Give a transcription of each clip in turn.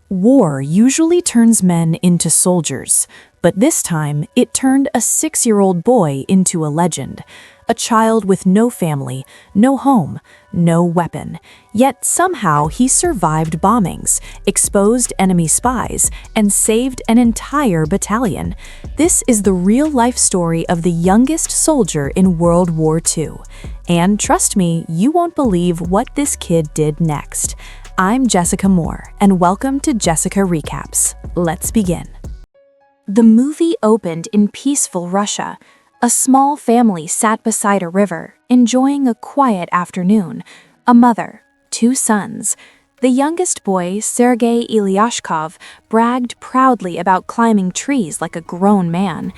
War usually turns men into soldiers, but this time it turned a 6-year-old boy into a legend. A child with no family, no home, no weapon. Yet somehow he survived bombings, exposed enemy spies, and saved an entire battalion. This is the real-life story of the youngest soldier in World War II. And trust me, you won't believe what this kid did next. I'm Jessica Moore, and welcome to Jessica Recaps. Let's begin. The movie opened in peaceful Russia. A small family sat beside a river, enjoying a quiet afternoon. A mother, 2 sons. The youngest boy, Sergei Ilyashkov, bragged proudly about climbing trees like a grown man.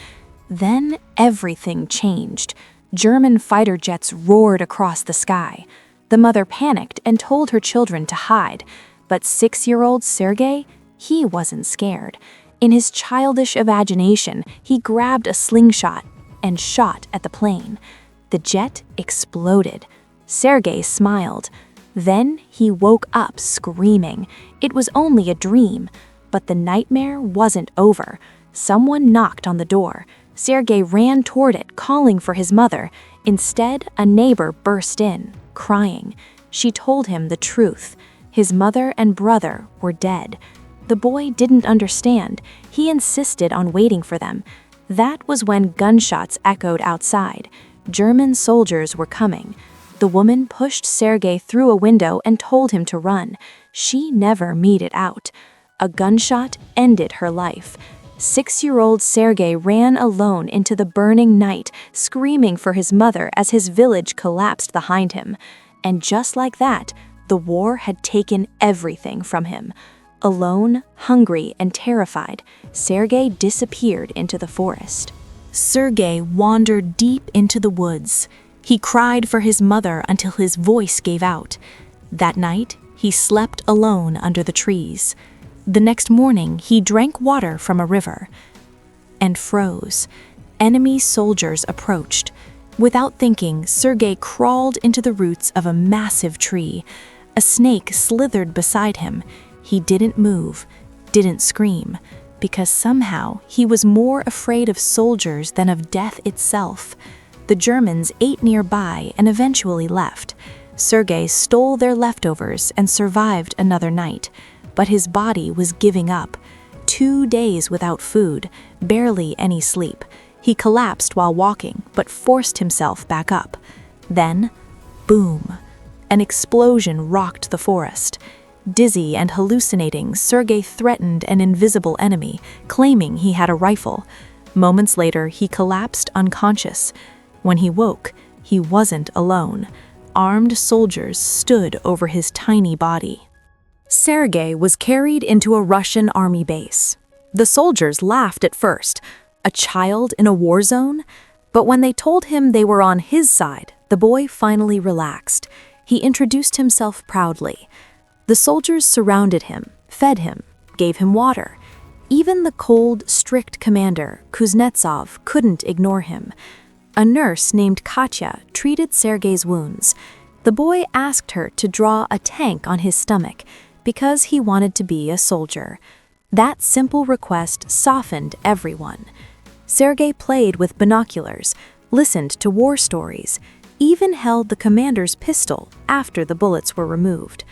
Then everything changed. German fighter jets roared across the sky. The mother panicked and told her children to hide. But 6-year-old Sergei, he wasn't scared. In his childish imagination, he grabbed a slingshot and shot at the plane. The jet exploded. Sergei smiled. Then he woke up screaming. It was only a dream. But the nightmare wasn't over. Someone knocked on the door. Sergei ran toward it, calling for his mother. Instead, a neighbor burst in, crying. She told him the truth. His mother and brother were dead. The boy didn't understand. He insisted on waiting for them. That was when gunshots echoed outside. German soldiers were coming. The woman pushed Sergei through a window and told him to run. She never made it out. A gunshot ended her life. 6-year-old Sergei ran alone into the burning night, screaming for his mother as his village collapsed behind him. And just like that, the war had taken everything from him. Alone, hungry, and terrified, Sergei disappeared into the forest. Sergei wandered deep into the woods. He cried for his mother until his voice gave out. That night, he slept alone under the trees. The next morning, he drank water from a river and froze. Enemy soldiers approached. Without thinking, Sergei crawled into the roots of a massive tree. A snake slithered beside him. He didn't move, didn't scream, because somehow he was more afraid of soldiers than of death itself. The Germans ate nearby and eventually left. Sergei stole their leftovers and survived another night, but his body was giving up. 2 days without food, barely any sleep. He collapsed while walking, but forced himself back up. Then, boom, an explosion rocked the forest. Dizzy and hallucinating, Sergei threatened an invisible enemy, claiming he had a rifle. Moments later, he collapsed unconscious. When he woke, he wasn't alone. Armed soldiers stood over his tiny body. Sergei was carried into a Russian army base. The soldiers laughed at first. A child in a war zone? But when they told him they were on his side, the boy finally relaxed. He introduced himself proudly. The soldiers surrounded him, fed him, gave him water. Even the cold, strict commander, Kuznetsov, couldn't ignore him. A nurse named Katya treated Sergei's wounds. The boy asked her to draw a tank on his stomach because he wanted to be a soldier. That simple request softened everyone. Sergei played with binoculars, listened to war stories, even held the commander's pistol after the bullets were removed.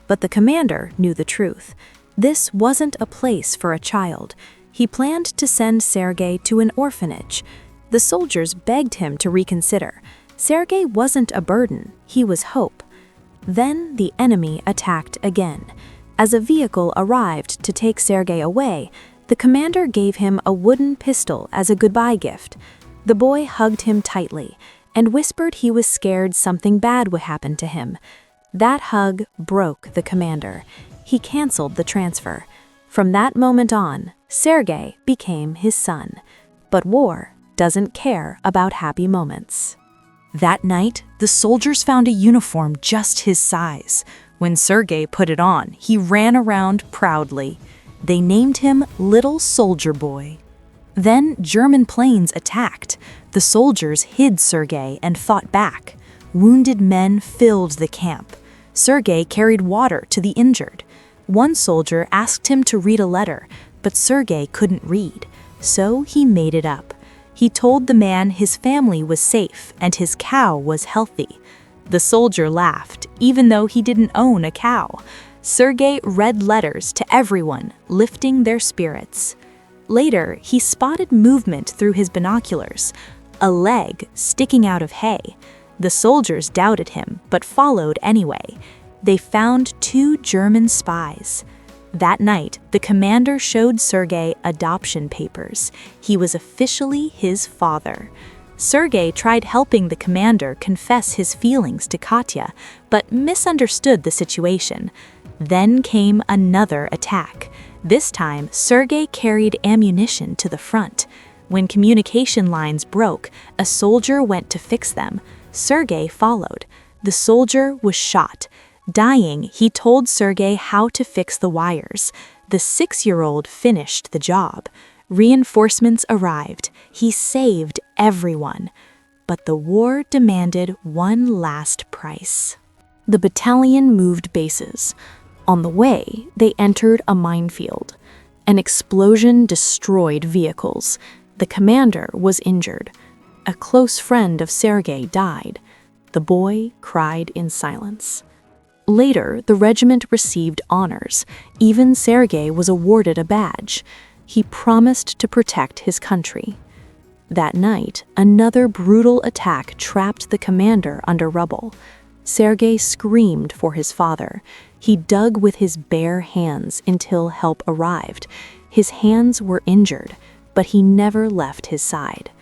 But the commander knew the truth. This wasn't a place for a child. He planned to send Sergei to an orphanage. The soldiers begged him to reconsider. Sergei wasn't a burden, he was hope. Then the enemy attacked again. As a vehicle arrived to take Sergei away, the commander gave him a wooden pistol as a goodbye gift. The boy hugged him tightly and whispered he was scared something bad would happen to him. That hug broke the commander. He canceled the transfer. From that moment on, Sergei became his son. But war doesn't care about happy moments. That night, the soldiers found a uniform just his size. When Sergei put it on, he ran around proudly. They named him Little Soldier Boy. Then German planes attacked. The soldiers hid Sergei and fought back. Wounded men filled the camp. Sergei carried water to the injured. One soldier asked him to read a letter, but Sergei couldn't read, so he made it up. He told the man his family was safe and his cow was healthy. The soldier laughed, even though he didn't own a cow. Sergei read letters to everyone, lifting their spirits. Later, he spotted movement through his binoculars, a leg sticking out of hay. The soldiers doubted him, but followed anyway. They found 2 German spies. That night, the commander showed Sergei adoption papers. He was officially his father. Sergei tried helping the commander confess his feelings to Katya, but misunderstood the situation. Then came another attack. This time, Sergei carried ammunition to the front. When communication lines broke, a soldier went to fix them. Sergei followed. The soldier was shot. Dying, he told Sergei how to fix the wires. The 6-year-old finished the job. Reinforcements arrived. He saved everyone. But the war demanded one last price. The battalion moved bases. On the way, they entered a minefield. An explosion destroyed vehicles. The commander was injured. A close friend of Sergei died. The boy cried in silence. Later, the regiment received honors. Even Sergei was awarded a badge. He promised to protect his country. That night, another brutal attack trapped the commander under rubble. Sergei screamed for his father. He dug with his bare hands until help arrived. His hands were injured, but he never left his side.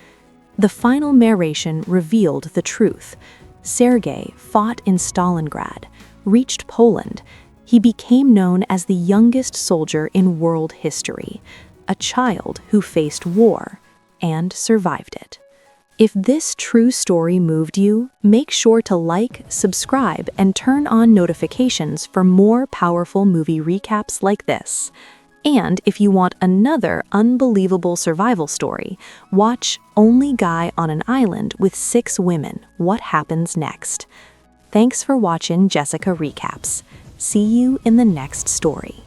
The final narration revealed the truth. Sergei fought in Stalingrad, reached Poland. He became known as the youngest soldier in world history, a child who faced war and survived it. If this true story moved you, make sure to like, subscribe, and turn on notifications for more powerful movie recaps like this. And if you want another unbelievable survival story, watch Only Guy on an Island with 6 Women, What Happens Next? Thanks for watching Jessica Recaps. See you in the next story.